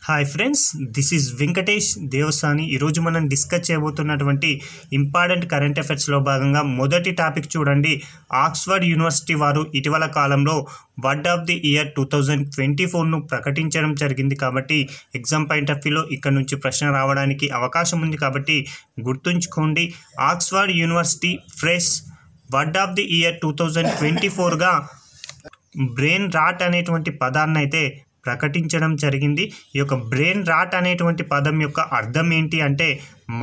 Hi friends, this is Venkatesh Devasani. ఈరోజు మనం discuss చేయబోతున్నటువంటి important current అఫైర్స్లో భాగంగా మొదటి టాపిక్ చూడండి. ఆక్స్ఫర్డ్ యూనివర్సిటీ వారు ఇటీవల కాలంలో వర్డ్ ఆఫ్ ది ఇయర్ 2024ను ప్రకటించడం జరిగింది. కాబట్టి ఎగ్జామ్ పాయింట్ ఆఫ్ వ్యూలో ఇక్కడ నుంచి ప్రశ్న రావడానికి అవకాశం ఉంది. కాబట్టి గుర్తుంచుకోండి, Oxford university fresh word of the year 2024గా బ్రెయిన్ రాట్ అనేటువంటి పదాన్ని అయితే ప్రకటించడం జరిగింది. ఈ యొక్క బ్రెయిన్ రాట్ అనేటువంటి పదం యొక్క అర్థం ఏంటి అంటే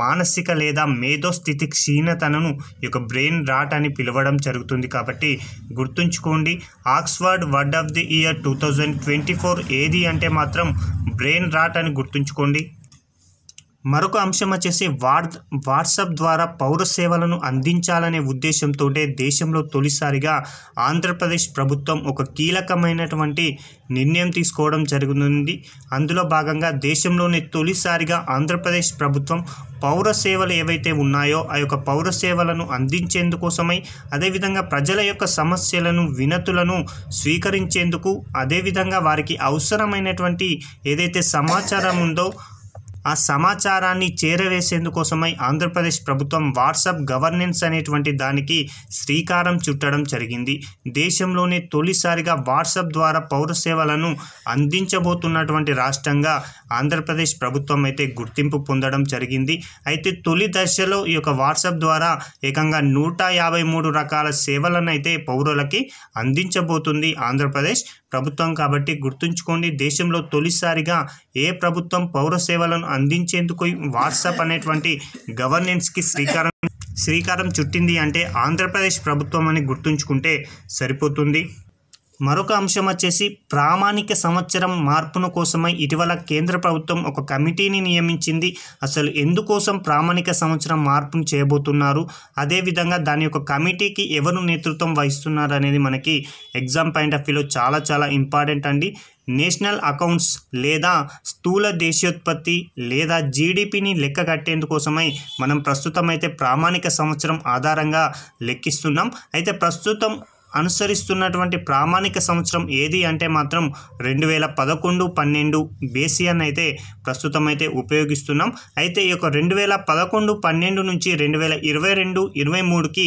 మానసిక లేదా మేధోస్థితి క్షీణతను ఈ యొక్క బ్రెయిన్ రాట్ అని పిలవడం జరుగుతుంది. కాబట్టి గుర్తుంచుకోండి, Oxford word of the year 2024 ఏది అంటే మాత్రం బ్రెయిన్ రాట్ అని గుర్తుంచుకోండి. మరొక అంశం వచ్చేసి వాట్సాప్ ద్వారా పౌర సేవలను అందించాలనే ఉద్దేశంతో దేశంలో తొలిసారిగా ఆంధ్రప్రదేశ్ ప్రభుత్వం ఒక కీలకమైనటువంటి నిర్ణయం తీసుకోవడం జరుగుతుంది. అందులో భాగంగా దేశంలోనే తొలిసారిగా ఆంధ్రప్రదేశ్ ప్రభుత్వం పౌర సేవలు ఏవైతే ఉన్నాయో ఆ యొక్క పౌర సేవలను అందించేందుకోసమై, అదేవిధంగా ప్రజల యొక్క సమస్యలను వినతులను స్వీకరించేందుకు, అదేవిధంగా వారికి అవసరమైనటువంటి ఏదైతే సమాచారం ఉందో ఆ సమాచారాన్ని చేరవేసేందుకోసమై ఆంధ్రప్రదేశ్ ప్రభుత్వం వాట్సాప్ గవర్నెన్స్ అనేటువంటి దానికి శ్రీకారం చుట్టడం జరిగింది. దేశంలోనే తొలిసారిగా వాట్సాప్ ద్వారా పౌర సేవలను అందించబోతున్నటువంటి రాష్ట్రంగా ఆంధ్రప్రదేశ్ ప్రభుత్వం అయితే గుర్తింపు పొందడం జరిగింది. అయితే తొలి దశలో ఈ యొక్క వాట్సాప్ ద్వారా ఏకంగా 153 రకాల సేవలను అయితే పౌరులకి అందించబోతుంది ఆంధ్రప్రదేశ్ ప్రభుత్వం. కాబట్టి గుర్తుంచుకోండి, దేశంలో తొలిసారిగా ఏ ప్రభుత్వం పౌర సేవలను అందించేందుకు వాట్సాప్ అనేటువంటి గవర్నెన్స్కి శ్రీకారం చుట్టింది అంటే ఆంధ్రప్రదేశ్ ప్రభుత్వం అని గుర్తుంచుకుంటే సరిపోతుంది. మరొక అంశం వచ్చేసి ప్రామాణిక సంవత్సరం మార్పును కోసమై ఇటీవల కేంద్ర ప్రభుత్వం ఒక కమిటీని నియమించింది. అసలు ఎందుకోసం ప్రామాణిక సంవత్సరం మార్పును చేయబోతున్నారు, అదేవిధంగా దాని యొక్క కమిటీకి ఎవరు నేతృత్వం వహిస్తున్నారు అనేది మనకి ఎగ్జామ్ పాయింట్ ఆఫ్ వ్యూలో చాలా ఇంపార్టెంట్ అండి. నేషనల్ అకౌంట్స్ లేదా స్థూల దేశీయోత్పత్తి లేదా జీడిపిని లెక్క కట్టేందుకోసమై మనం ప్రస్తుతం అయితే ప్రామాణిక సంవత్సరం ఆధారంగా లెక్కిస్తున్నాం. అయితే ప్రస్తుతం అనుసరిస్తున్నటువంటి ప్రామాణిక సంవత్సరం ఏది అంటే మాత్రం 2011-12 బేసియన్ అయితే ప్రస్తుతం అయితే ఉపయోగిస్తున్నాం. అయితే ఈ యొక్క 2011-12 నుంచి 2022-23కి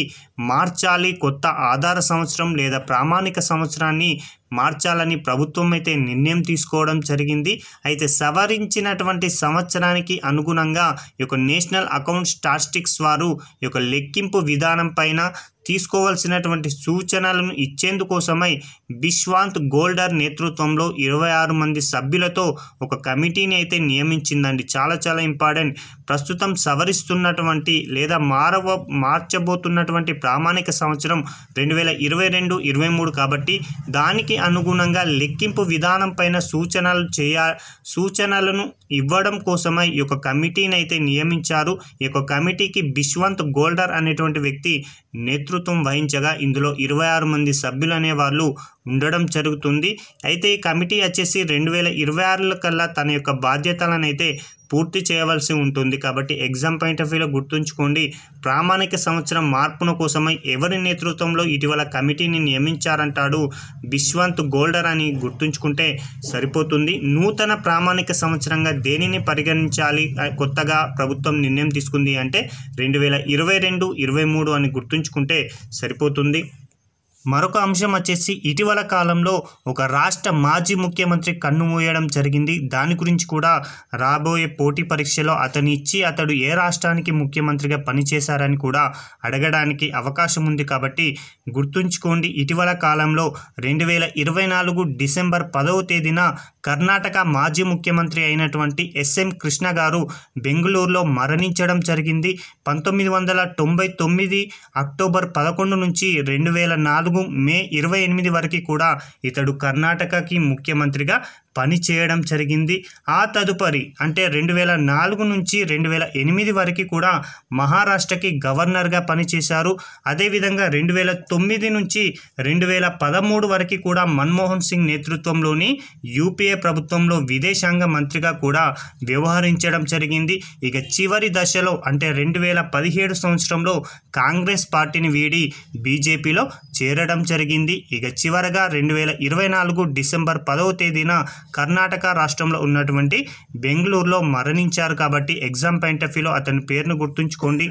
మార్చాలి, కొత్త ఆధార సంవత్సరం లేదా ప్రామాణిక సంవత్సరాన్ని మార్చాలని ప్రభుత్వం అయితే నిర్ణయం తీసుకోవడం జరిగింది. అయితే సవరించినటువంటి సంవత్సరానికి అనుగుణంగా ఈ యొక్క నేషనల్ అకౌంట్ స్టాటిస్టిక్స్ వారు ఈ యొక్క లెక్కింపు విధానం పైన తీసుకోవాల్సినటువంటి సూచనలను ఇచ్చేందుకోసమై బిశ్వాంత్ గోల్డర్ నేతృత్వంలో 26 మంది సభ్యులతో ఒక కమిటీని అయితే నియమించిందండి. చాలా ఇంపార్టెంట్. ప్రస్తుతం సవరిస్తున్నటువంటి లేదా మార్చబోతున్నటువంటి ప్రామాణిక సంవత్సరం 2022-23 కాబట్టి దానికి అనుగుణంగా లెక్కింపు విధానం పైన సూచనలను ఇవ్వడం కోసమై ఈ యొక్క కమిటీని అయితే నియమించారు. ఈ యొక్క కమిటీకి బిశ్వంత్ గోల్డర్ అనేటువంటి వ్యక్తి నేతృత్వం వహించగా ఇందులో 26 మంది సభ్యులు అనే వాళ్ళు ఉండడం జరుగుతుంది. అయితే ఈ కమిటీ వచ్చేసి 2026 కల్లా తన యొక్క బాధ్యతలను అయితే పూర్తి చేయవలసి ఉంటుంది. కాబట్టి ఎగ్జామ్ పాయింట్ ఆఫ్ వ్యూలో గుర్తుంచుకోండి, ప్రామాణిక సంవత్సరం మార్పుల కోసమై ఎవరి నేతృత్వంలో ఇటీవల కమిటీని నియమించారంటాడు బిశ్వంత్ గోల్డర్ అని గుర్తుంచుకుంటే సరిపోతుంది. నూతన ప్రామాణిక సంవత్సరంగా దేనిని పరిగణించాలి కొత్తగా ప్రభుత్వం నిర్ణయం తీసుకుంది అంటే 2022-23 అని గుర్తుంచుకుంటే సరిపోతుంది. మరొక అంశం వచ్చేసి ఇటీవల కాలంలో ఒక రాష్ట్ర మాజీ ముఖ్యమంత్రి కన్నుమూయడం జరిగింది. దాని గురించి కూడా రాబోయే పోటీ పరీక్షలో అతడు ఏ రాష్ట్రానికి ముఖ్యమంత్రిగా పనిచేశారని కూడా అడగడానికి అవకాశం ఉంది. కాబట్టి గుర్తుంచుకోండి, ఇటీవల కాలంలో 2024 డిసెంబర్ 10వ తేదీన కర్ణాటక మాజీ ముఖ్యమంత్రి అయినటువంటి ఎస్ఎం కృష్ణ గారు బెంగళూరులో మరణించడం జరిగింది. 1999 అక్టోబర్ 11 నుంచి 2004 మే 28 వరకు కూడా ఇతడు కర్ణాటకకి ముఖ్యమంత్రిగా పనిచేయడం జరిగింది. ఆ తదుపరి అంటే 2004 నుంచి 2008 వరకు కూడా మహారాష్ట్రకి గవర్నర్గా పనిచేశారు. అదేవిధంగా 2009 నుంచి 2013 వరకు కూడా మన్మోహన్ సింగ్ నేతృత్వంలోని యూపీఏ ప్రభుత్వంలో విదేశాంగ మంత్రిగా కూడా వ్యవహరించడం జరిగింది. ఇక చివరి దశలో అంటే 2017 సంవత్సరంలో కాంగ్రెస్ పార్టీని వీడి బీజేపీలో చేరడం జరిగింది. ఇక చివరగా 2024 డిసెంబర్ 10వ తేదీన కర్ణాటక రాష్ట్రంలో ఉన్నటువంటి బెంగళూరులో మరణించారు. కాబట్టి ఎగ్జామ్ పాయింట్ ఆఫ్ వ్యూలో అతని పేరును గుర్తుంచుకోండి.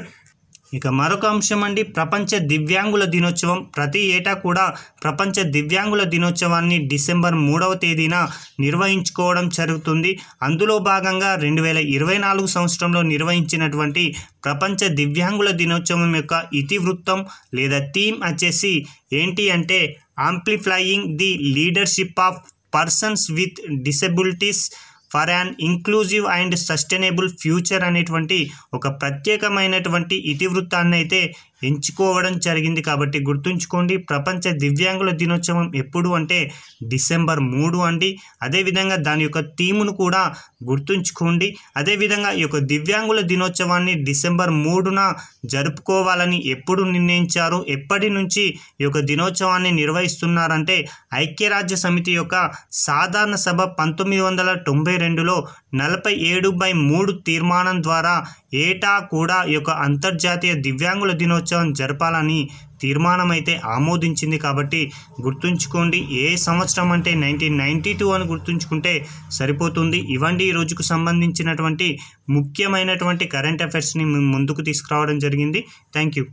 ఇక మరొక అంశం అండి, ప్రపంచ దివ్యాంగుల దినోత్సవం. ప్రతి ఏటా కూడా ప్రపంచ దివ్యాంగుల దినోత్సవాన్ని డిసెంబర్ 3వ తేదీన నిర్వహించుకోవడం జరుగుతుంది. అందులో భాగంగా 2024 సంవత్సరంలో నిర్వహించినటువంటి ప్రపంచ దివ్యాంగుల దినోత్సవం యొక్క ఇతివృత్తం లేదా థీమ్ వచ్చేసి ఏంటి అంటే amplifying the leadership of persons with disabilities for an inclusive and sustainable future అనేటువంటి ఒక ప్రత్యేకమైనటువంటి ఇతివృత్తాన్ని అయితే ఎంచుకోవడం జరిగింది. కాబట్టి గుర్తుంచుకోండి, ప్రపంచ దివ్యాంగుల దినోత్సవం ఎప్పుడు అంటే డిసెంబర్ 3 అండి. అదేవిధంగా దాని యొక్క థీమును కూడా గుర్తుంచుకోండి. అదేవిధంగా ఈ యొక్క దివ్యాంగుల దినోత్సవాన్ని డిసెంబర్ 3న జరుపుకోవాలని ఎప్పుడు నిర్ణయించారు, ఎప్పటి నుంచి ఈ యొక్క దినోత్సవాన్ని నిర్వహిస్తున్నారంటే ఐక్యరాజ్య సమితి యొక్క సాధారణ సభ 1992లో 47/3 తీర్మానం ద్వారా ఏటా కూడా ఈ యొక్క అంతర్జాతీయ దివ్యాంగుల దినోత్సవం జరపాలని తీర్మానం అయితే ఆమోదించింది. కాబట్టి గుర్తుంచుకోండి, ఏ సంవత్సరం అంటే 1992 అని గుర్తుంచుకుంటే సరిపోతుంది. ఇవండి ఈ రోజుకు సంబంధించినటువంటి ముఖ్యమైనటువంటి కరెంట్ అఫైర్స్ని ముందుకు తీసుకురావడం జరిగింది. Thank you.